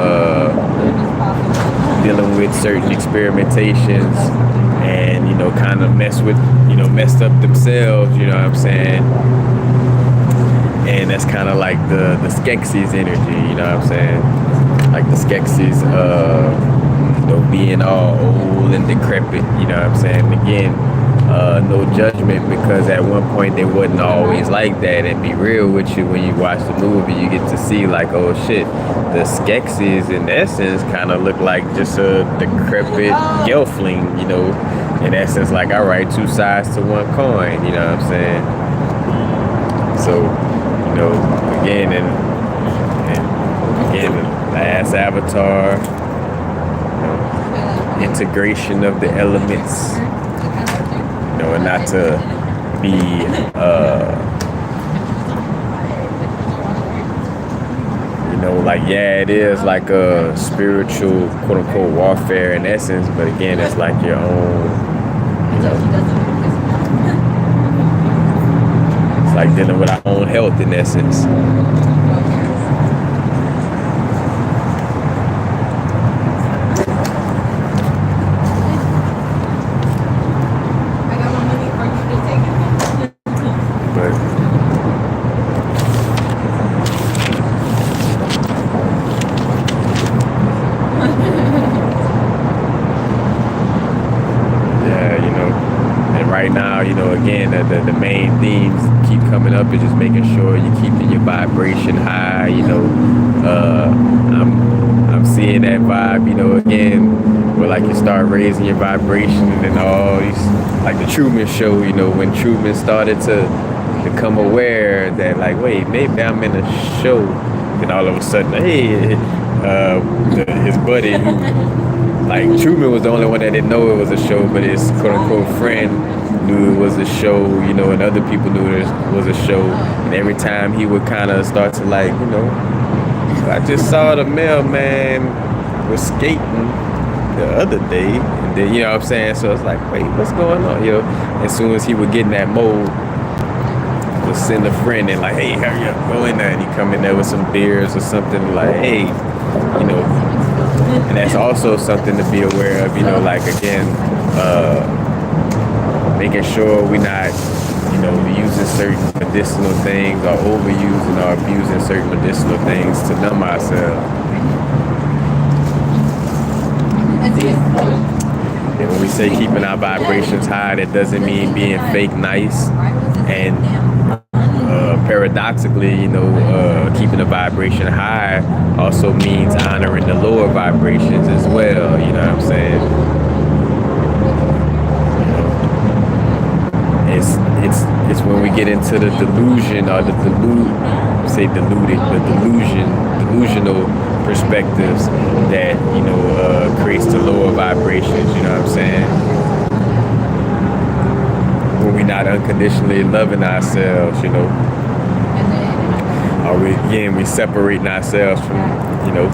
A: dealing with certain experimentations and, you know, kind of messed up themselves, you know what I'm saying? And that's kind of like the Skeksis energy, you know what I'm saying? Like the Skeksis, you know, being all old and decrepit, you know what I'm saying? Again, no judgment, because at one point they wasn't always like that. And be real with you, when you watch the movie, you get to see like, oh shit, the Skeksis in essence kind of look like just a decrepit gelfling, you know, in essence, like, all right, two sides to one coin, you know what I'm saying? So You know, again, the last avatar, integration of the elements, you know, and not to be you know, like, yeah, it is like a spiritual quote unquote warfare in essence, but again, it's like your own, you know, it's like dealing with our own health in essence. The main themes keep coming up is just making sure you're keeping your vibration high. You know, I'm seeing that vibe, you know, again, where like you start raising your vibration, and then all these, like the Truman Show, you know, when Truman started to become aware that, like, wait, maybe I'm in a show, and all of a sudden, hey, his buddy, who, like, Truman was the only one that didn't know it was a show, but his quote unquote friend knew it was a show, you know, and other people knew it was a show. And every time he would kind of start to, like, you know, I just saw the mailman was skating the other day, and then, you know what I'm saying? So it's like, wait, what's going on? You know, as soon as he would get in that mode, would send a friend and like, hey, hurry up, go in there, and he come in there with some beers or something, like, hey, you know. And that's also something to be aware of, you know, like, again, making sure we're not, you know, using certain medicinal things or overusing or abusing certain medicinal things to numb ourselves. And when we say keeping our vibrations high, that doesn't mean being fake nice. And paradoxically, you know, keeping the vibration high also means honoring the lower vibrations as well, you know what I'm saying? It's when we get into the delusion or the delusional perspectives that, you know, creates the lower vibrations, you know what I'm saying? When we're not unconditionally loving ourselves, you know, or we separating ourselves from, you know,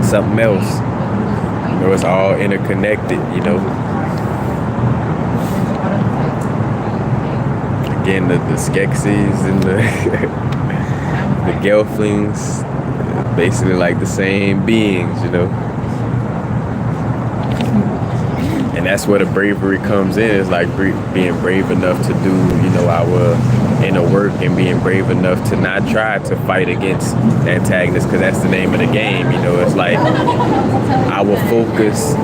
A: something else. You know, it's all interconnected, you know. Again, the Skeksis and the Gelflings, basically like the same beings, you know. And that's where the bravery comes in. It's like being brave enough to do, you know, our inner work, and being brave enough to not try to fight against the antagonist, because that's the name of the game. You know, it's like our focus,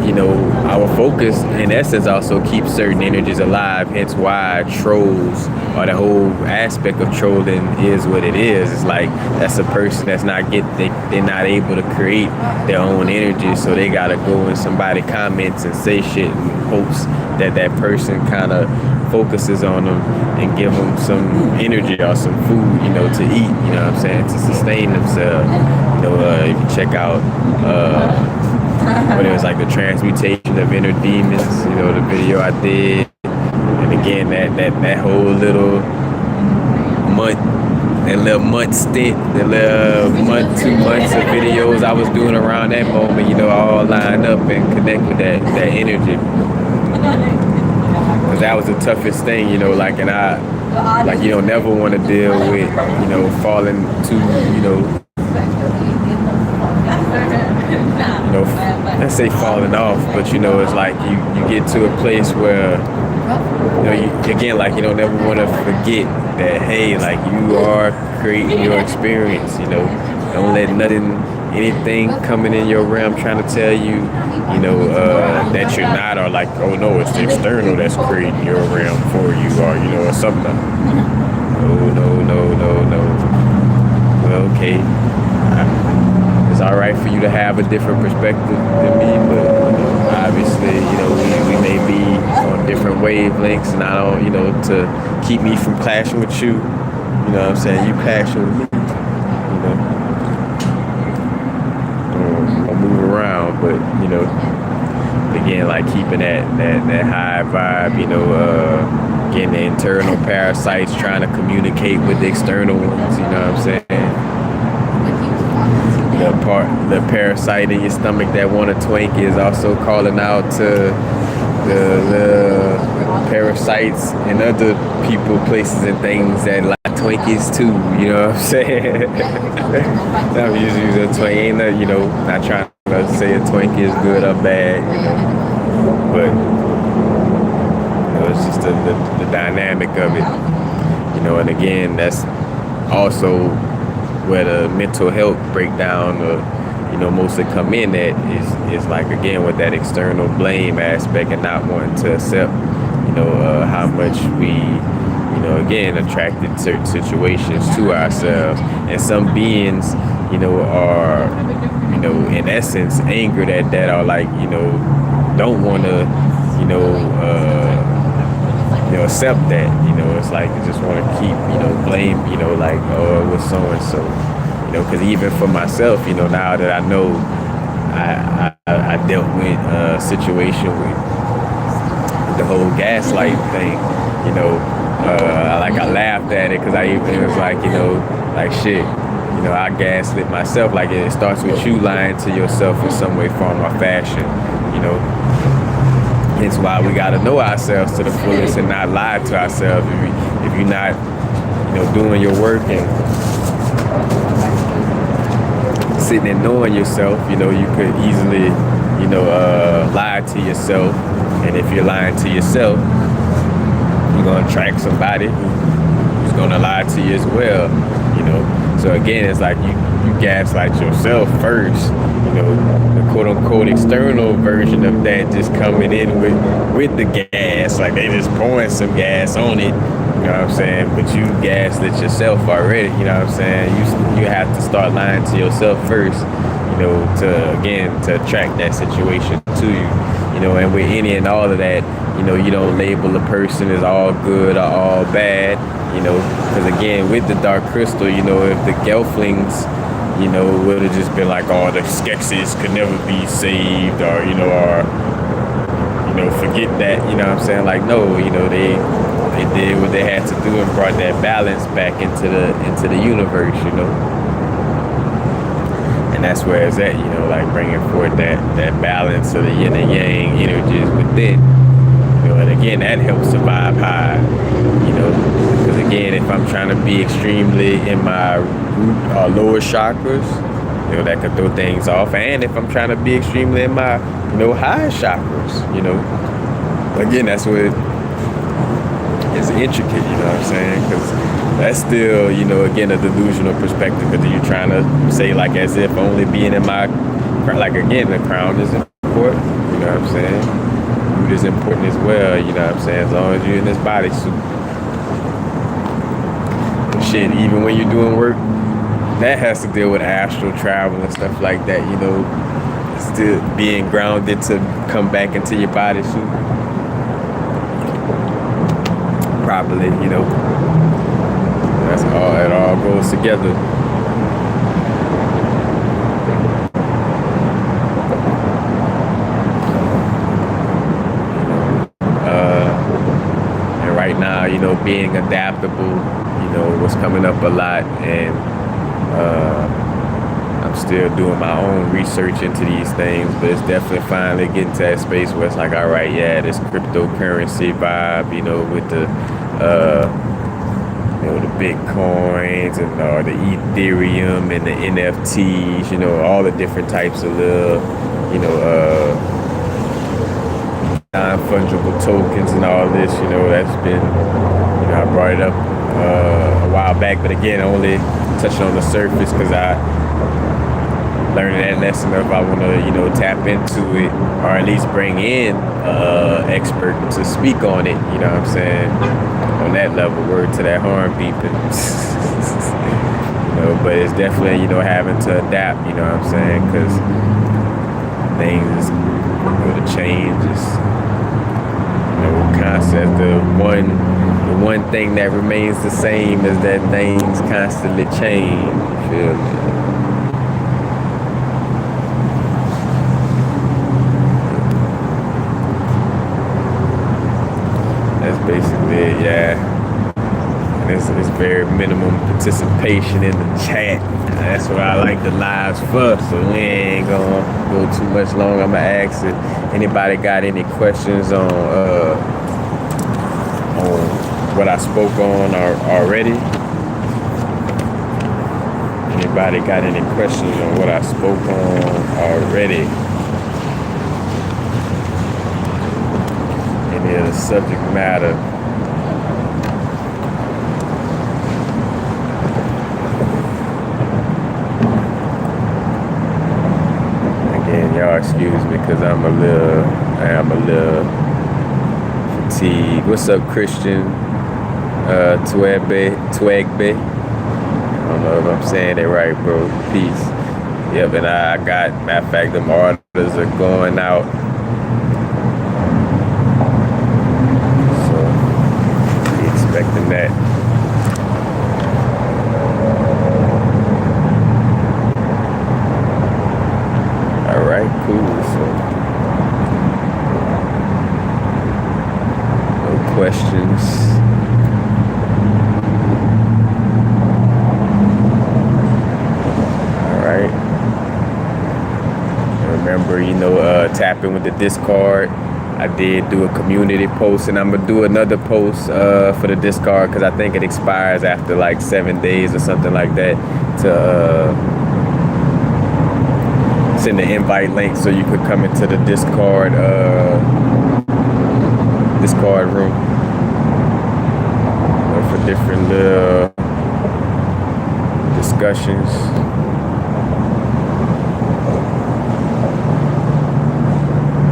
A: you know, our focus in essence also keeps certain energies alive. Hence why trolls, or the whole aspect of trolling, is what it is. It's like that's a person that's not they're not able to create their own energy, so they gotta go in somebody comments and say shit in hopes that that person kind of focuses on them and give them some energy or some food, you know, to eat, you know what I'm saying, to sustain themselves. You know, if you check out what it was, like the transmutation of inner demons, you know, the video I did. And again, that whole little month stint, the little month, 2 months of videos I was doing around that moment, you know, all lined up and connect with that energy. Because that was the toughest thing, you know, like, and you don't never want to deal with, you know, falling to, you know, let's say falling off, but, you know, it's like you get to a place where, you know, again, like, you don't never want to forget that, hey, like, you are creating your experience, you know. Don't let anything coming in your realm trying to tell you, you know, that you're not, or like, oh no, it's the external that's creating your realm for you, or, you know, or something. No. Well, okay. It's all right for you to have a different perspective than me, but, you know, obviously, you know, we may be on different wavelengths, and I don't, you know, to keep me from clashing with you, You know what I'm saying? You passion with me. You know, I'll move around, but you know, again, like keeping that high vibe. You know, getting the internal parasites trying to communicate with the external ones. You know what I'm saying? The parasite in your stomach that want a Twinkie is also calling out to the parasites and other people, places, and things that like Twinkies too. You know what I'm saying? I'm usually using a Twinkie. Ain't you know, not trying to say a Twinkie is good or bad. You know, but you know, it's just the dynamic of it. You know, and again, that's also where the mental health breakdown, you know, mostly come in at is like, again, with that external blame aspect and not wanting to accept, you know, how much we, you know, again, attracted certain situations to ourselves. And some beings, you know, are, you know, in essence, angered at that, or like, you know, don't want to, you know, accept that. You know, it's like you just want to keep, you know, blame, you know, like, oh, it was so and so. You know, because even for myself, you know, now that I know I dealt with a situation with the whole gaslight thing, you know, I laughed at it because it was like, you know, like shit, you know, I gaslit myself. Like it starts with you lying to yourself in some way, form, or fashion, you know. It's why we got to know ourselves to the fullest and not lie to ourselves. If you're not, you know, doing your work and sitting and knowing yourself, you know, you could easily, you know, lie to yourself. And if you're lying to yourself, you're going to attract somebody who's going to lie to you as well, you know. So again, it's like you gaslight yourself first, you know, the quote-unquote external version of that just coming in with the gas, like they just pouring some gas on it, you know what I'm saying? But you gaslit yourself already, you know what I'm saying? You have to start lying to yourself first, you know, to attract that situation to you, you know. And with any and all of that, you know, you don't label a person as all good or all bad, you know, because again, with the dark crystal, you know, if the Gelflings, you know, would have just been like, oh, the Skeksis could never be saved, or, you know, forget that, you know what I'm saying? Like, no, you know, they did what they had to do and brought that balance back into the universe, you know. And that's where it's at, you know, like bringing forth that balance of the yin and yang energies within. You know, and again, that helps survive high, you know, because again, if I'm trying to be extremely in my root or lower chakras, you know, that could throw things off. And if I'm trying to be extremely in my, you know, high chakras, you know, again, that's what it's intricate, you know what I'm saying? Because that's still, you know, again, a delusional perspective, because you're trying to say like as if only being in my, like again, the crown is important, you know what I'm saying? Root is important as well, you know what I'm saying? As long as you're in this bodysuit. Shit, even when you're doing work that has to deal with astral travel and stuff like that, you know, still being grounded to come back into your bodysuit properly, you know. That's all, it all goes together. And right now, you know, being adaptable, you know, what's coming up a lot, and I'm still doing my own research into these things, but it's definitely finally getting to that space where it's like, all right, yeah, this cryptocurrency vibe, you know, with the you know, the Bitcoins and the Ethereum and the NFTs, you know, all the different types of little, you know, non-fungible tokens and all this, you know, that's been, you know, I brought it up a while back, but again, only touching on the surface because I learned that lesson if I want to, you know, tap into it, or at least bring in expert to speak on it, you know what I'm saying, on that level, word to that horn beeping. You know, but it's definitely, you know, having to adapt, you know what I'm saying, because things, you know, the change is, you know, concept of one, The one thing that remains the same is that things constantly change. You feel me? That's basically it, yeah. And it's very minimum participation in the chat. That's what I like the lives for, so we ain't gonna go too much long. I'm gonna ask if anybody got any questions on what I spoke on already. Anybody got any questions on what I spoke on already? Any of the subject matter? Y'all excuse me because I am a little fatigued. What's up, Christian? Twegbe. I don't know if I'm saying it right, bro. Peace. Yep, and I got, matter of fact, them orders are going out. So, be expecting that. Cool, so no questions. All right. Remember, tap in with the Discord. I did do a community post, and I'm gonna do another post for the Discord because I think it expires after like 7 days or something like that to send the invite link so you could come into the Discord room for different discussions.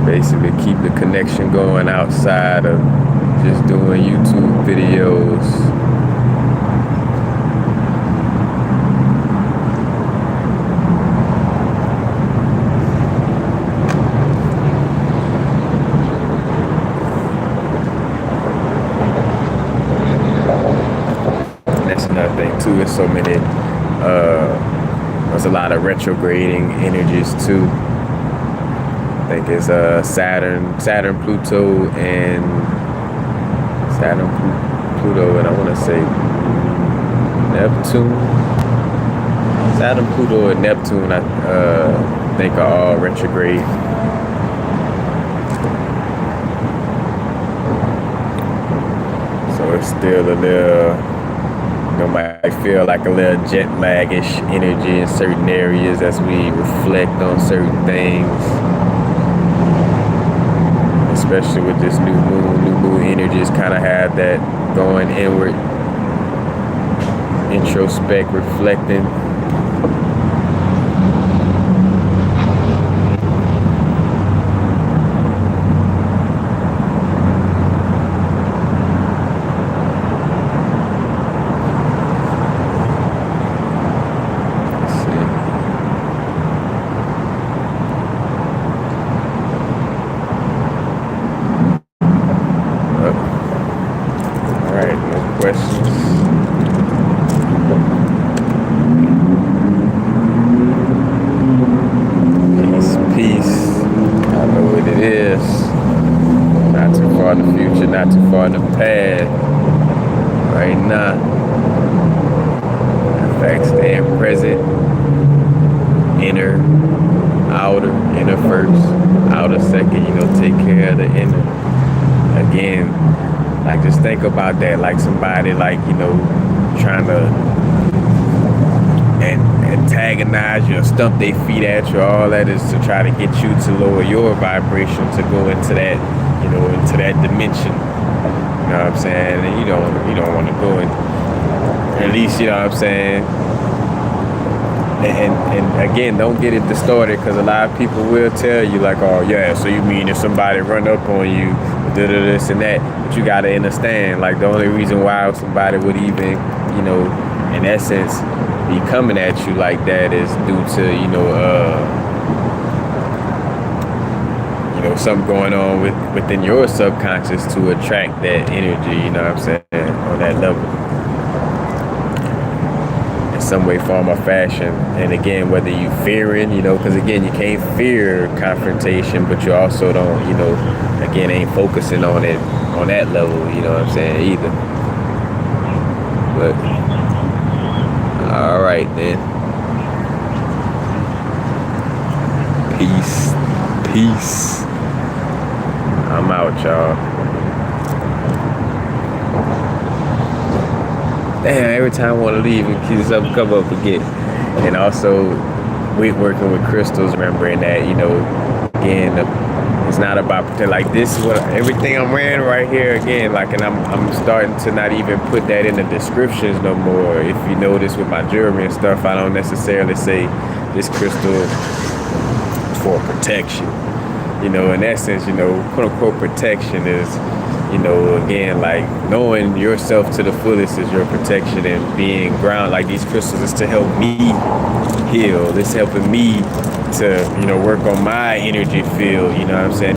A: Basically keep the connection going outside of just doing YouTube videos. There's so many there's a lot of retrograding energies too. I think it's Saturn, Pluto, and Pluto, and I want to say Neptune. Saturn, Pluto, and Neptune, I think are all retrograde. So it's still a little, might feel like a little jet lag-ish energy in certain areas as we reflect on certain things. Especially with this new moon energies kind of have that going inward, introspect, reflecting. About that, like somebody trying to antagonize you or stump their feet at you. All that is to try to get you to lower your vibration to go into that, into that dimension. You know what I'm saying? And you don't want to go in. At least, you know what I'm saying. And again, don't get it distorted, because a lot of people will tell you like, oh yeah, so you mean if somebody run up on you, this and that. But you gotta understand, like, the only reason why somebody would even, in essence, be coming at you like that is due to, something going on within your subconscious to attract that energy, you know what I'm saying, on that level. In some way, form, or fashion. And again, whether you fearing, because again, you can't fear confrontation, but you also don't, again, ain't focusing on it on that level, you know what I'm saying, either. But, all right, then. Peace. I'm out, y'all. Damn, every time I want to leave and keep something come up again. And also, working with crystals, remembering that, again, it's not about pretend. Like this, everything I'm wearing right here, again, like, and I'm starting to not even put that in the descriptions no more. If you notice with my jewelry and stuff, I don't necessarily say this crystal for protection. In essence, quote unquote protection is, again, like knowing yourself to the fullest is your protection, and being grounded. Like these crystals is to help me heal. It's helping me to, work on my energy field, you know what I'm saying?